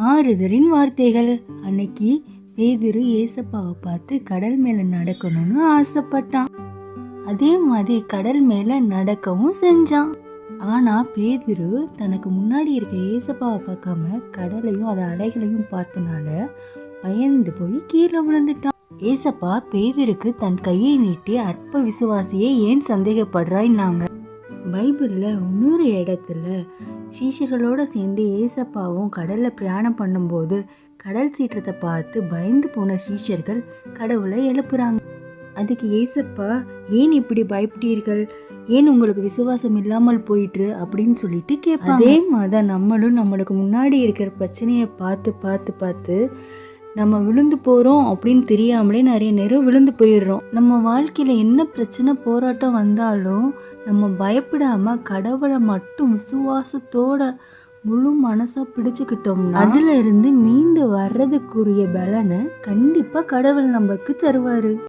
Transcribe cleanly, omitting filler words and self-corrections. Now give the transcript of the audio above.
ஆறுதலின் வார்த்தைகள். அன்னைக்கு பேதுரு ஏசப்பாவை பார்த்து கடல் மேல நடக்கணும்னு ஆசைப்பட்டான். அதே மாதிரி கடல் மேல நடக்கவும் செஞ்சான். ஆனா பேதுரு தனக்கு முன்னாடி இருக்க ஏசப்பாவை பார்க்காம கடலையும் அதை அலைகளையும் பார்த்தனால பயந்து போய் கீழே விழுந்துட்டான். ஏசப்பா பேதுருக்கு தன் கையை நீட்டி அற்ப விசுவாசியே ஏன் சந்தேகப்படுறாய்னாங்க. பைபிள்ல இன்னொரு இடத்துல சீஷர்களோட சேர்ந்து ஏசப்பாவும் கடல்ல பிரயாணம் பண்ணும்போது கடல் சீற்றத்தை பார்த்து பயந்து போன சீஷர்கள் கடவுளை எழுப்புறாங்க. அதுக்கு ஏசப்பா, ஏன் இப்படி பயப்பட்டீர்கள், ஏன் உங்களுக்கு விசுவாசம் இல்லாமல் போயிட்டு அப்படின்னு சொல்லிட்டு கேட்பாங்க. அதே மாதிரி நம்மளும் நம்மளுக்கு முன்னாடி இருக்கிற பிரச்சனையை பார்த்து பார்த்து பார்த்து நம்ம விழுந்து போகிறோம் அப்படின்னு தெரியாமலே நிறைய நேரம் விழுந்து போயிடுறோம். நம்ம வாழ்க்கையில் என்ன பிரச்சனை போராட்டம் வந்தாலும் நம்ம பயப்படாமல் கடவுளை மட்டும் விசுவாசத்தோட முழு மனசாக பிடிச்சுக்கிட்டோம்னா அதில் இருந்து மீண்டு வர்றதுக்குரிய பலனை கண்டிப்பாக கடவுள் நமக்கு தருவார்.